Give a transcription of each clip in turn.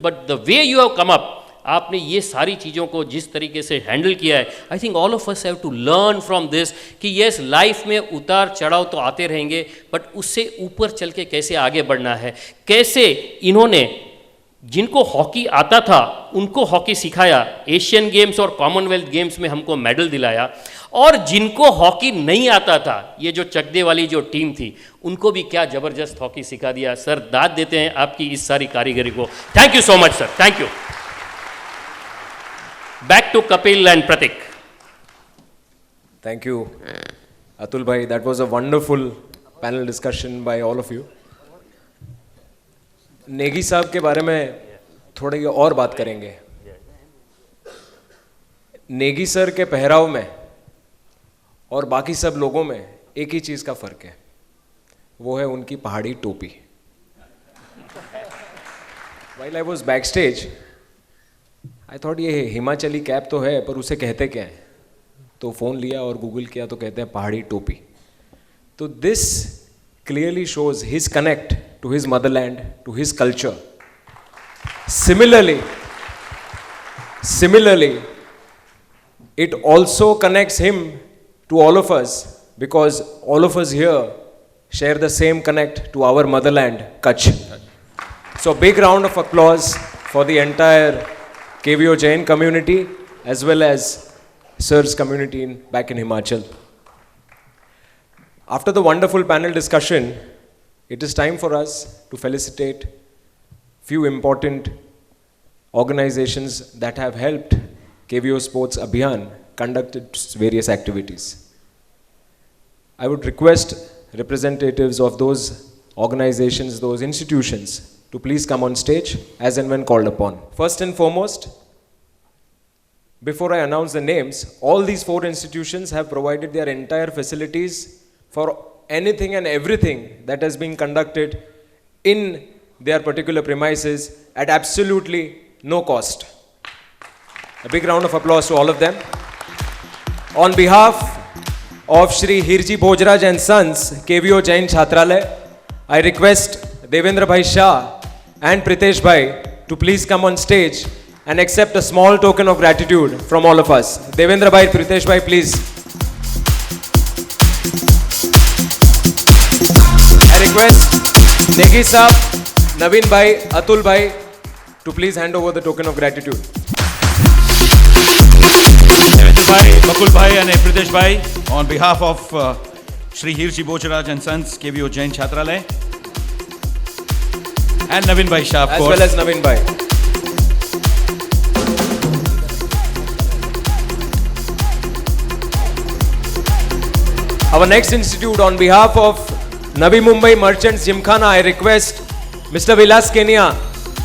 But the way you have come up, आपने ये सारी चीज़ों को जिस तरीके से हैंडल किया है, I think all of us have to learn from this कि यस, लाइफ में उतार चढ़ाव तो आते रहेंगे, बट उससे ऊपर चल के कैसे आगे बढ़ना है। कैसे इन्होंने, जिनको हॉकी आता था उनको हॉकी सिखाया, एशियन गेम्स और कॉमनवेल्थ गेम्स में हमको मेडल दिलाया, और जिनको हॉकी नहीं आता था, ये जो चकदे वाली जो टीम थी, उनको भी क्या ज़बरदस्त हॉकी सिखा दिया। सर, दाद देते हैं आपकी इस सारी कारीगरी को। Thank you so much sir, thank you. Back to Kapil and Prateek. Thank you, Atul bhai. That was a wonderful panel discussion by all of you. Negi साहब के बारे में थोड़ी और बात करेंगे। नेगी सर के पहराव में और बाकी सब लोगों में एक ही चीज़ का फ़र्क है, वो है उनकी पहाड़ी टोपी। While I was backstage, I thought ये हिमाचली कैप तो है, पर उसे कहते क्या है? तो फ़ोन लिया और गूगल किया तो कहते हैं पहाड़ी टोपी। तो this clearly shows his connect to his motherland, to his culture. Similarly, it also connects him to all of us, because all of us here share the same connect to our motherland, Kutch. So big round of applause for the entire KVO Jain community as well as Sir's community back in Himachal. After the wonderful panel discussion, it is time for us to felicitate few important organizations that have helped KVO Sports Abhiyan conduct its various activities. I would request representatives of those organizations, those institutions, to please come on stage as and when called upon. First and foremost, before I announce the names, all these 4 institutions have provided their entire facilities for anything and everything that has been conducted in their particular premises at absolutely no cost. A big round of applause to all of them. On behalf of Shri Hirji Bhojraj and Sons, KVO Jain Chhatralay, I request Devendra Bhai Shah and Pritesh Bhai to please come on stage and accept a small token of gratitude from all of us. Devendra Bhai, Pritesh Bhai, please. I request Negi Saab, Naveen Bhai, Atul Bhai to please hand over the token of gratitude. Devendra Bhai, Bakul Bhai and Pritesh Bhai, on behalf of Shri Hirji Bhojraj and Sons, KVO Jain Chhatralay, and Naveen Bhai Shah, of as course. well as Naveen Bhai. Our next institute, on behalf of Navi Mumbai Merchants Gymkhana, I request Mr. Vilas Kenia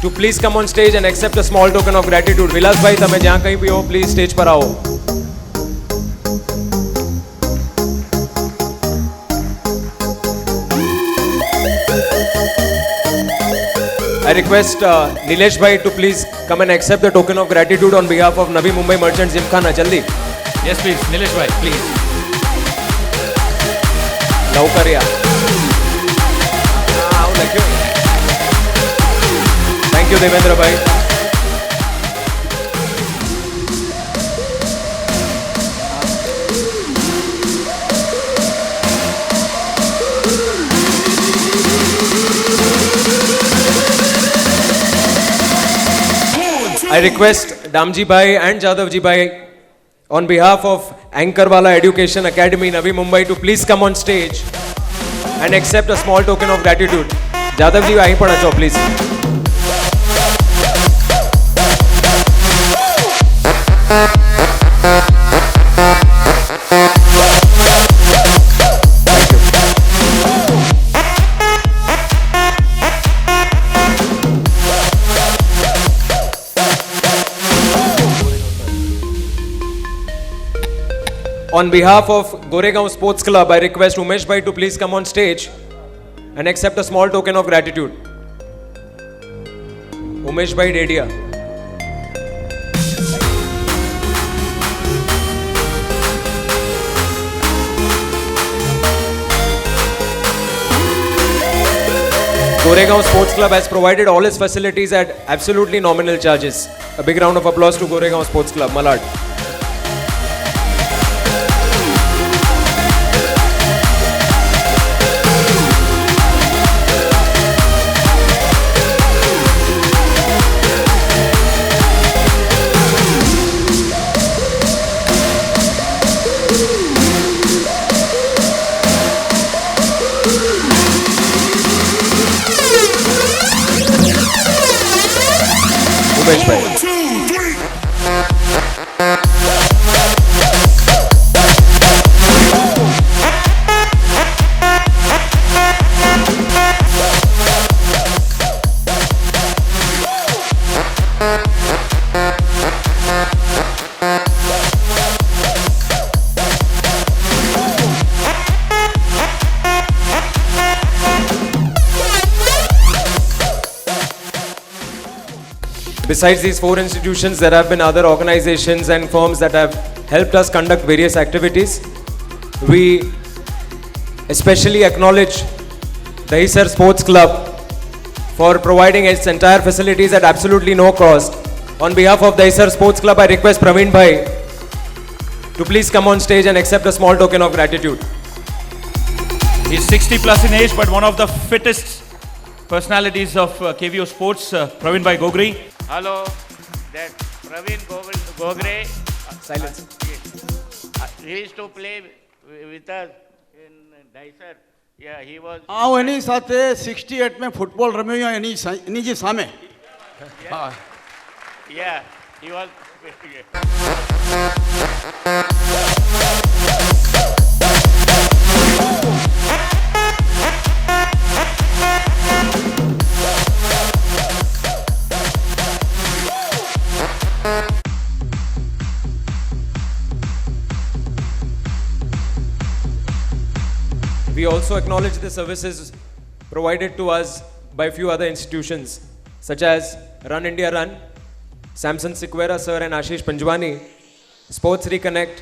to please come on stage and accept a small token of gratitude. Vilas bhai, तमें जहाँ कहीं भी हो, please stage पर आओ. I request Nilesh bhai to please come and accept the token of gratitude on behalf of Navi Mumbai Merchants Gymkhana. Jaldi. Yes, please, Nilesh Bhai, please. लवकर या. Thank you, Devendra bhai. I request Damji bhai and Jadavji bhai on behalf of Ankarwala Education Academy, Navi Mumbai, to please come on stage and accept a small token of gratitude. Jadavji, आहीं पर आ जाओ, please. On behalf of Goregaon Sports Club, I request Umesh bhai to please come on stage and accept a small token of gratitude. Umesh bhai Dedia. Goregaon Sports Club has provided all its facilities at absolutely nominal charges. A big round of applause to Goregaon Sports Club, Malad. Umesh bhai. Besides these four institutions, there have been other organizations and firms that have helped us conduct various activities. We especially acknowledge the Dahisar Sports Club for providing its entire facilities at absolutely no cost. On behalf of the Dahisar Sports Club, I request Praveen Bhai to please come on stage and accept a small token of gratitude. He's 60 plus in age, but one of the fittest personalities of KVO Sports, Praveen Bhai Gogri. Hello, that Praveen Gogre. Silence. He used to play with us in Dahisar. Yeah, he was. હું એની સાથે 68 में football રમ્યો એની જે સામે. Yeah, he was. We also acknowledge the services provided to us by few other institutions such as Run India Run, Samson Sikwera sir and Ashish Panjwani, Sports Reconnect,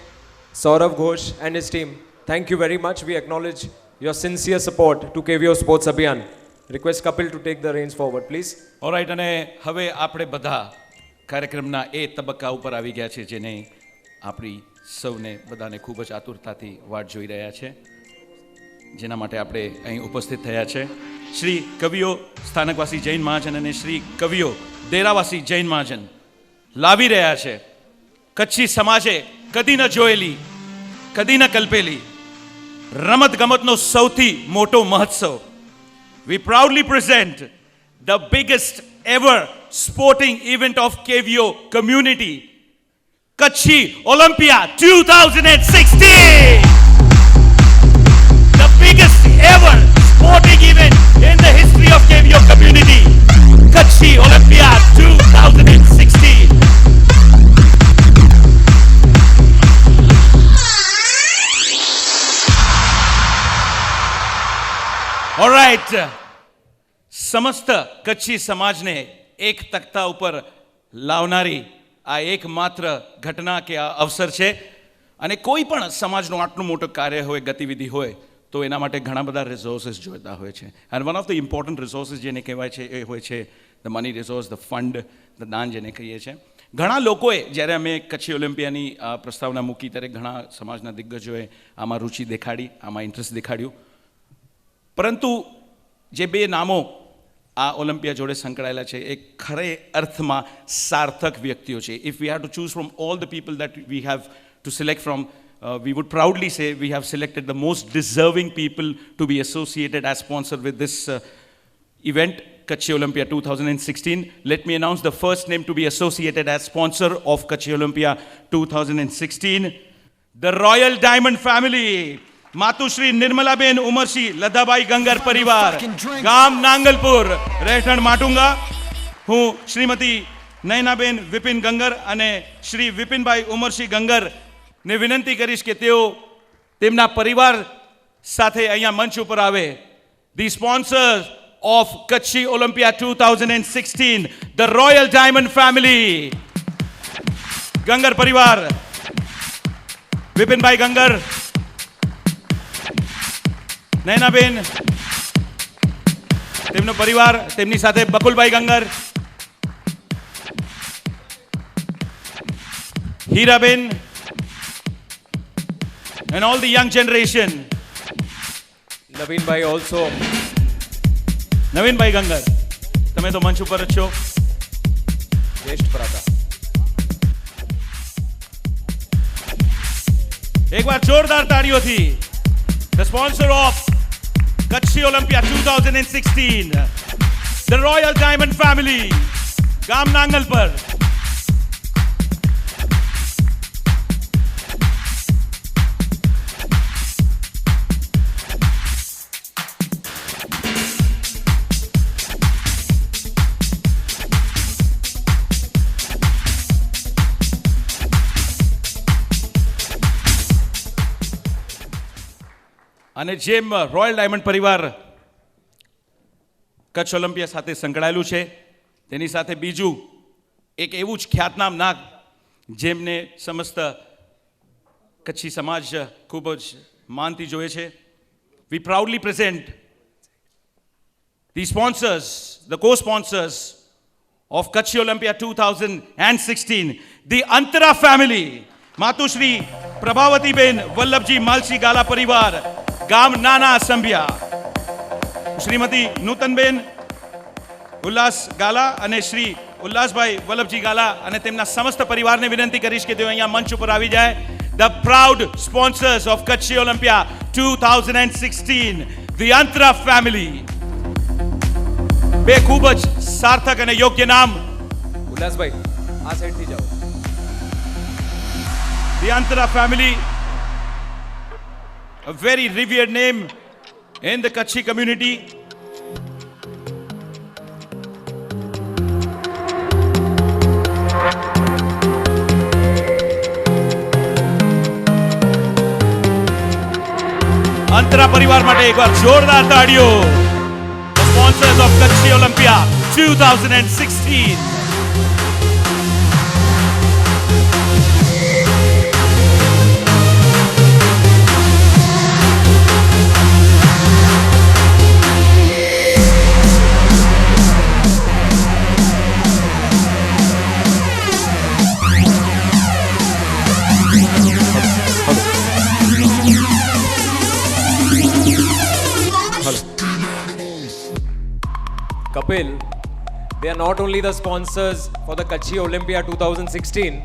Saurav Ghosh and his team. Thank you very much. We acknowledge your sincere support to KVO Sports Abhiyan. Request Kapil to take the reins forward, please. Alright, અને હવે આપણે બધા કાર્યક્રમના એ તબક્કા ઉપર આવી ગયા છે જેને આપણી સૌને બધાને ખૂબ જ આતુરતાથી વાટ જોઈ રહ્યા છે, જેના માટે આપણે અહીં ઉપસ્થિત થયા છે. શ્રી કવિઓ સ્થાનકવાસી જૈન મહાજન અને શ્રી કવિઓ દેરાવાસી જૈન મહાજન લાવી રહ્યા છે કચ્છી સમાજે કદી ન જોયેલી, કદી ન કલ્પેલી રમત ગમતનો સૌથી મોટો મહોત્સવ. We proudly present the biggest ever sporting event of KVO community, Kachhi Olympia 2016. The biggest ever sporting event in the history of KVO community, Kachhi Olympia 2016. All right. સમસ્ત કચ્છી સમાજને એક તખ્તા ઉપર લાવનારી આ એકમાત્ર ઘટના કે આ અવસર છે. અને કોઈ પણ સમાજનું આટલું મોટું કાર્ય હોય, ગતિવિધિ હોય, તો એના માટે ઘણા બધા રિસોર્સિસ જોઈતા હોય છે. And one of the important resources જેને કહેવાય છે એ હોય છે the money resource, the fund, the દાન જેને કહીએ છીએ. ઘણા લોકોએ જ્યારે અમે કચ્છી ઓલિમ્પિયાની પ્રસ્તાવના મૂકી ત્યારે ઘણા સમાજના દિગ્ગજોએ આમાં રુચિ દેખાડી, આમાં ઇન્ટરેસ્ટ દેખાડ્યું. પરંતુ જે બે નામો આ ઓલિમ્પિયા જોડે સંકળાયેલા છે એ ખરે અર્થમાં સાર્થક વ્યક્તિઓ છે. If we have to choose from all the people that we have to select from, we would proudly say we have selected the most deserving people to be associated as sponsor with this event, Kachchi Olympia 2016. Let me announce the first name to be associated as sponsor of Kachchi Olympia 2016. The Royal Diamond family. માતુશ્રી Nirmalaben ઉમરશી લધાભાઈ Gangar પરિવાર, ગામ નાંગલપુર, રહેઠાણ માટુંગા. હું શ્રીમતી નયનાબેન વિપિન ગંગર અને શ્રી વિપિનભાઈ ઉમરશી ગંગરને વિનંતી કરીશ કે તેઓ તેમના પરિવાર સાથે અહીંયા મંચ ઉપર આવે. The sponsors of Kachchi Olympia 2016, the Royal Diamond family. Gangar પરિવાર, વિપિનભાઈ ગંગર, નયનાબેન, તેમનો પરિવાર, તેમની સાથે Bakulbhai Gangar, Hiraben, and all the young generation. Naveen bhai also. Navinbhai Gangar, તમે તો મંચ ઉપર જ છો. Jyesht Prata. એકવાર જોરદાર તાળીઓથી the sponsor of Kutchi Olympia 2016, the Royal Diamond Family, ગામ નાંગલપર. અને જેમ રોયલ ડાયમંડ પરિવાર કચ્છ ઓલિમ્પિયા સાથે સંકળાયેલું છે, તેની સાથે બીજું એક એવું જ ખ્યાતનામ નામ જેમને સમસ્ત કચ્છી સમાજ ખૂબ જ માનથી જોએ છે. We proudly present the sponsors, the co sponsors of Kutchi Olympia 2016, the Antara family, માતુશ્રી પ્રભાવતીબેન વલ્લભજી માલસી ગાલા પરિવાર, ગામ નાના સંભિયા, શ્રીમતી નૂતનબેન ઉલ્લાસ ગાલા અને શ્રી ઉલ્લાસભાઈ વલ્લભજી ગાલા અને તેમના સમસ્ત પરિવારને વિનંતી કરીશ કે તેઓ અહીંયા મંચ ઉપર આવી જાય. The proud sponsors of Kutchi Olympia 2016, the Antara family. બે ખૂબ જ સાર્થક અને યોગ્ય નામ. ઉલ્લાસભાઈ આ સાઈડ થી જાઓ. The Antara family, a very revered name in the Kutchi community. Antara પરિવાર માટે એકવાર જોરદાર તાળીઓ. The sponsors of Kutchi Olympia 2016. Kapil, they are not only the sponsors for the Kutchi Olympia 2016,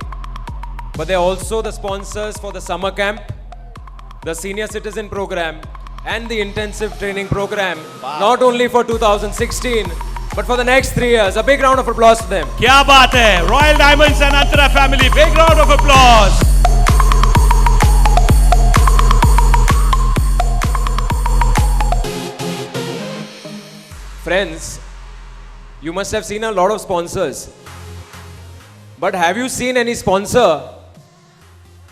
but they are also the sponsors for the summer camp, the senior citizen program, and the intensive training program, not only for 2016, but for the next 3 years. A big round of applause to them. क्या बात है, Royal Diamonds and Antara family, big round of applause. Friends, you must have seen a lot of sponsors. But have you seen any sponsor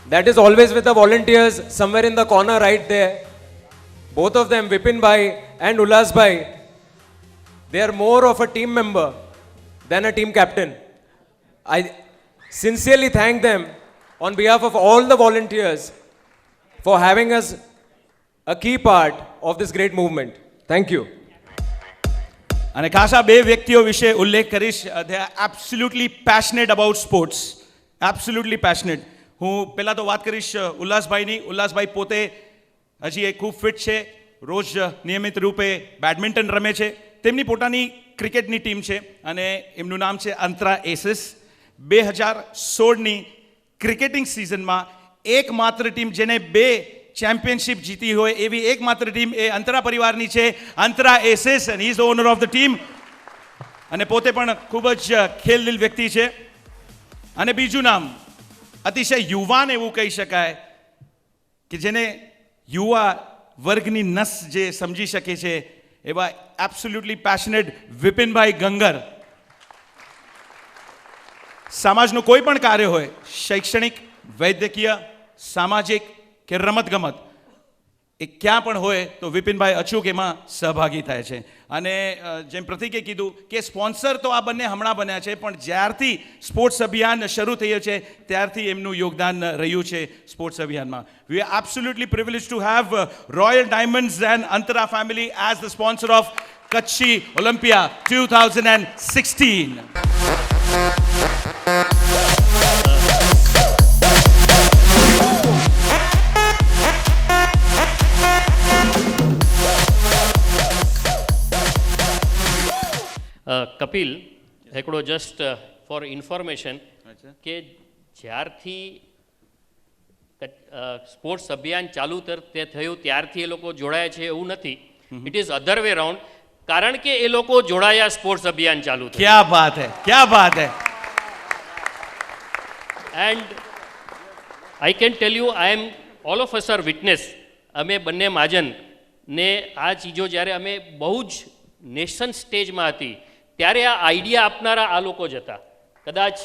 that is always with the volunteers somewhere in the corner right there? Both of them, Vipin Bhai and Ullas Bhai, they are more of a team member than a team captain. I sincerely thank them on behalf of all the volunteers for having us a key part of this great movement. Thank you. અને ખાસા બે વ્યક્તિઓ વિશે ઉલ્લેખ કરીશ. They are absolutely passionate about sports, absolutely passionate. હું પહેલાં તો વાત કરીશ ઉલ્લાસભાઈની. ઉલ્લાસભાઈ પોતે હજી એક ખૂબ ફિટ છે, રોજ નિયમિત રૂપે બેડમિન્ટન રમે છે. તેમની પોતાની ક્રિકેટની ટીમ છે અને એમનું નામ છે અંતરા એસીસ. 2016ની ક્રિકેટિંગ સિઝનમાં એકમાત્ર ટીમ જેને 2 ચેમ્પિયનશિપ જીતી હોય એવી એકમાત્ર ટીમ એ અંતરા પરિવારની છે, Antara aces, and he is the owner of the team. અને પોતે પણ ખૂબ જ ખેલદિલ વ્યક્તિ છે. અને બીજું નામ અતિશય યુવાન એવું કહી શકાય કે જેને યુવા વર્ગની નસ જે સમજી શકે છે એવા એબ્સોલ્યુટલી પેશનેટ વિપિનભાઈ ગંગર. સમાજનું કોઈ પણ કાર્ય હોય, શૈક્ષણિક, વૈદ્યકીય, સામાજિક કે રમતગમત, એ ક્યાં પણ હોય તો વિપિનભાઈ અચૂક એમાં સહભાગી થાય છે. અને જેમ પ્રતિકે કીધું કે સ્પોન્સર તો આ બંને હમણાં બન્યા છે, પણ જ્યારથી સ્પોર્ટ્સ અભિયાન શરૂ થયું છે ત્યારથી એમનું યોગદાન રહ્યું છે સ્પોર્ટ્સ અભિયાનમાં. We are absolutely privilege to have royal diamonds and Antara family as the sponsor of Kutchi Olympia 2016. Kapil हिकिड़ो जस्ट फॉर इन्फॉर्मेशन કે જ્યારથી સ્પોર્ટ્સ અભિયાન ચાલુ તે થયું ત્યારથી એ લોકો જોડાયા છે એવું નથી. It is other way round, કારણ કે એ લોકો જોડાયા સ્પોર્ટ્સ અભિયાન ચાલુ થયું. क्या बात है, क्या बात है. And I can tell you, I am all of us are witness. અમે બંને મહાજન ને આ ચીજો જ્યારે અમે બહુ જ નેશન સ્ટેજમાં હતી ત્યારે આ આઈડિયા આપનારા આ લોકો જ હતા. કદાચ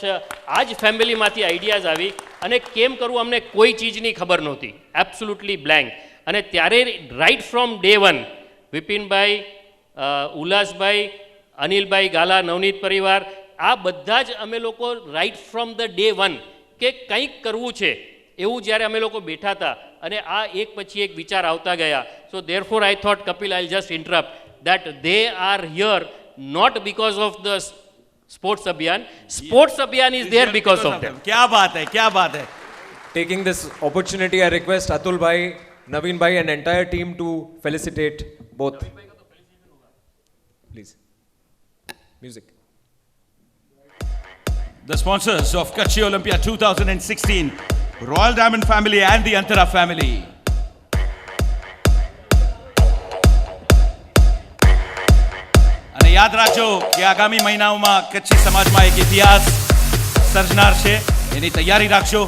આ જ ફેમિલીમાંથી આઈડિયાઝ આવી અને કેમ કરવું અમને કોઈ ચીજની ખબર નહોતી, એબ્સોલ્યુટલી બ્લેન્ક. અને ત્યારે right from day one Vipinbhai, Ullasbhai, Anilbhai Gala, Navneet પરિવાર, આ બધા જ અમે લોકો right from the day one કે કંઈક કરવું છે એવું જ્યારે અમે લોકો બેઠા હતા અને આ એક પછી એક વિચાર આવતા ગયા. So therefore I thought Kapil I just interrupt that they are here not because of the sports abhiyan. Sports abhiyan is there because of them. क्या बात है, क्या बात है. Taking this opportunity, I request Atul Bhai, Naveen Bhai and entire team to felicitate both. Please. Music. The sponsors of Kutchi Olympia 2016, Royal Diamond family and the Antara family. અને યાદ રાખજો કે આગામી મહિનાઓમાં કચ્છી સમાજમાં એક ઇતિહાસ સર્જનાર છે, એની તૈયારી રાખજો.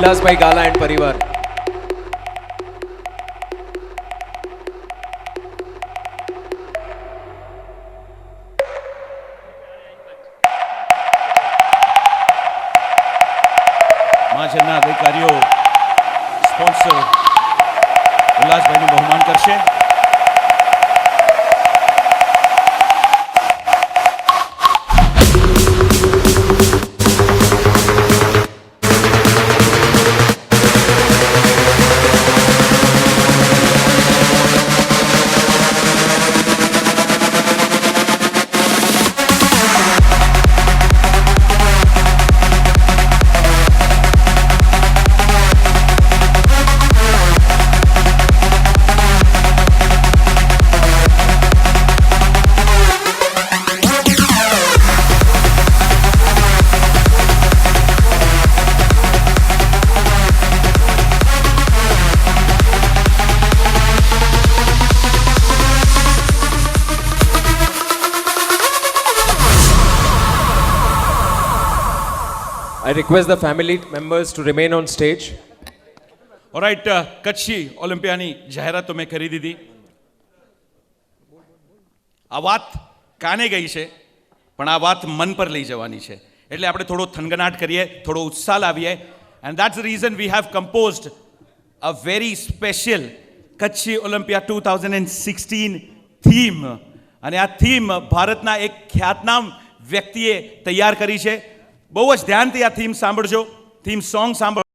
Ullasbhai Gala and Parivar. મહાજનના અધિકારીઓ સ્પોન્સર ઉલ્લાસભાઈનું બહુમાન કરશે. I request the family members to remain on stage. Alright, Kutchi ઓલિમ્પિયાની જાહેરાત તો મેં કરી દીધી. આ વાત કાને ગઈ છે પણ આ વાત મન પર લઈ જવાની છે, એટલે આપણે થોડો થનગનાટ કરીએ, થોડો ઉત્સાહ લાવીએ. And that's the reason we have composed a very special Kutchi Olympia 2016 theme. અને આ થીમ ભારતના એક ખ્યાતનામ વ્યક્તિએ તૈયાર કરી છે. બહુ જ ધ્યાનથી આ થીમ સાંભળજો, થીમ સોંગ સાંભળો.